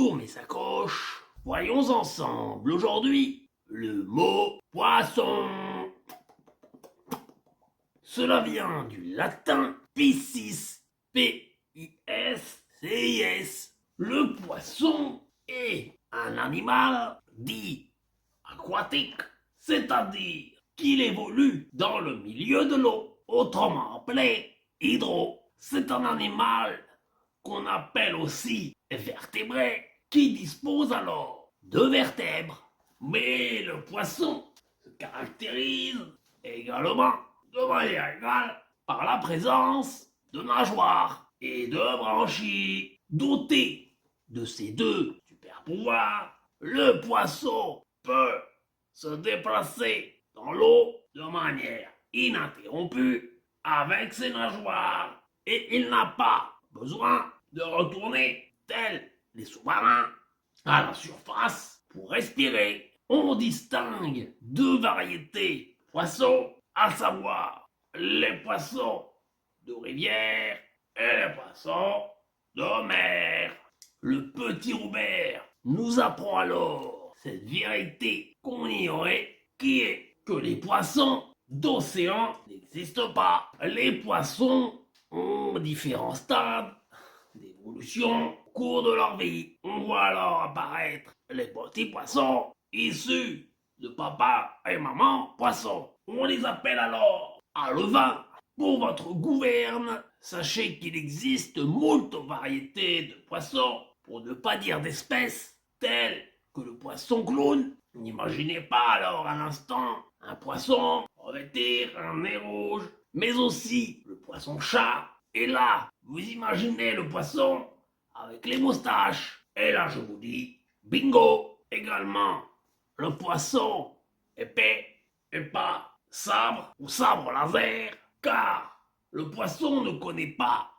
Pour mes sacoches, voyons ensemble aujourd'hui le mot poisson. Cela vient du latin piscis, P-I-S-C-I-S. Le poisson est un animal dit aquatique, c'est-à-dire qu'il évolue dans le milieu de l'eau, autrement appelé hydro. C'est un animal qu'on appelle aussi vertébré, qui dispose alors de vertèbres. Mais le poisson se caractérise également de manière égale par la présence de nageoires et de branchies. Doté de ces deux super pouvoirs, le poisson peut se déplacer dans l'eau de manière ininterrompue avec ses nageoires et il n'a pas besoin de retourner tels les sous-marins à la surface pour respirer. On distingue deux variétés de poissons, à savoir les poissons de rivière et les poissons de mer. Le petit Robert nous apprend alors cette vérité qu'on ignorait, qui est que les poissons d'océan n'existent pas. Les poissons ont différents stades d'évolution au cours de leur vie. On voit alors apparaître les petits poissons issus de papa et maman poissons. On les appelle alors alevins. Pour votre gouverne, sachez qu'il existe moult variétés de poissons, pour ne pas dire d'espèces, telles que le poisson clown. N'imaginez pas alors un instant un poisson revêtir un nez rouge, mais aussi le poisson chat. Et là, vous imaginez le poisson avec les moustaches. Et là, je vous dis, bingo. Également, le poisson épais et pas sabre ou sabre laser, car le poisson ne connaît pas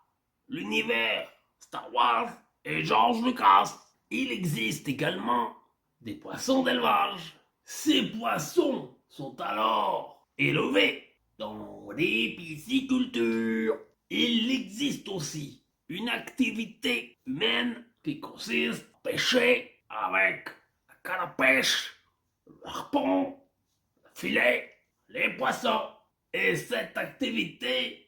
l'univers Star Wars et George Lucas. Il existe également des poissons d'élevage. Ces poissons sont alors élevés dans des piscicultures. Il existe aussi une activité humaine qui consiste à pêcher avec la canne à pêche, le harpon, le filet, les poissons. Et cette activité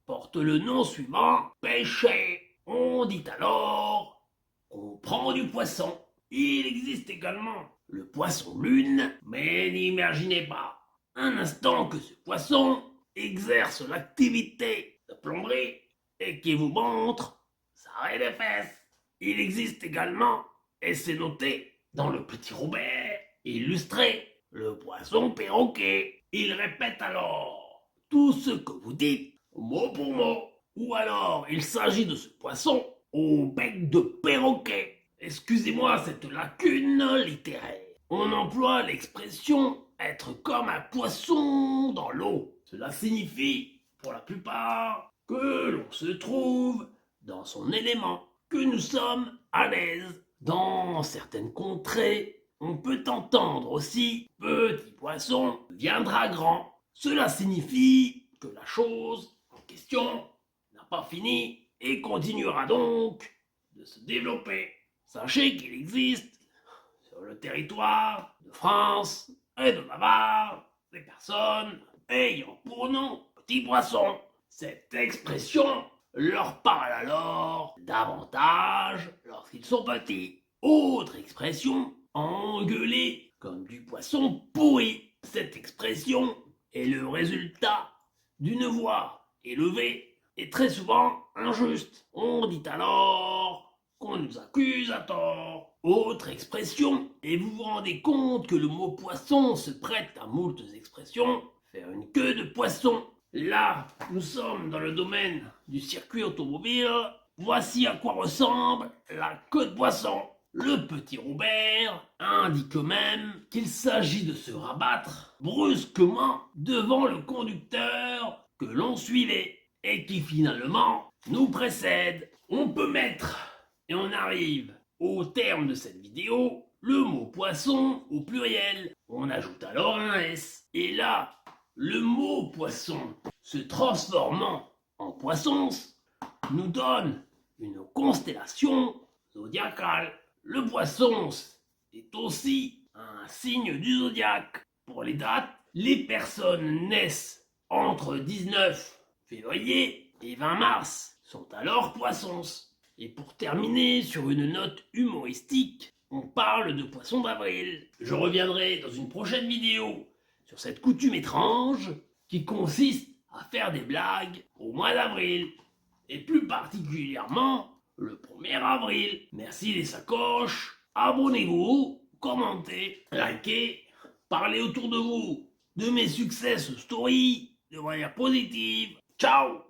porte le nom suivant, pêcher. On dit alors qu'on prend du poisson. Il existe également le poisson lune, mais n'imaginez pas un instant que ce poisson exerce l'activité de plomberie et qui vous montre sa raie des fesses. Il existe également, et c'est noté dans le petit Robert illustré, le poisson perroquet. Il répète alors tout ce que vous dites, mot pour mot. Ou alors il s'agit de ce poisson au bec de perroquet. Excusez-moi cette lacune littéraire. On emploie l'expression être comme un poisson dans l'eau. Cela signifie, pour la plupart, que l'on se trouve dans son élément, que nous sommes à l'aise. Dans certaines contrées, on peut entendre aussi petit poisson deviendra grand. Cela signifie que la chose en question n'a pas fini et continuera donc de se développer. Sachez qu'il existe sur le territoire de France et de Navarre des personnes ayant pour nom petit poisson. Cette expression leur parle alors davantage lorsqu'ils sont petits. Autre expression, engueuler comme du poisson pourri. Cette expression est le résultat d'une voix élevée et très souvent injuste. On dit alors qu'on nous accuse à tort. Autre expression, et vous vous rendez compte que le mot poisson se prête à moultes expressions, faire une queue de poisson. Là, nous sommes dans le domaine du circuit automobile. Voici à quoi ressemble la queue de poisson. Le petit Robert indique même qu'il s'agit de se rabattre brusquement devant le conducteur que l'on suivait et qui finalement nous précède. On peut mettre, et on arrive au terme de cette vidéo, le mot poisson au pluriel. On ajoute alors un S. Et là, le mot poisson se transformant en poissons nous donne une constellation zodiacale. Le poisson est aussi un signe du zodiaque. Pour les dates, les personnes naissent entre 19 février et 20 mars sont alors poissons. Et pour terminer sur une note humoristique, on parle de poisson d'avril. Je reviendrai dans une prochaine vidéo sur cette coutume étrange qui consiste à faire des blagues au mois d'avril, et plus particulièrement le 1er avril. Merci les sacoches, abonnez-vous, commentez, likez, parlez autour de vous de mes success stories de manière positive. Ciao!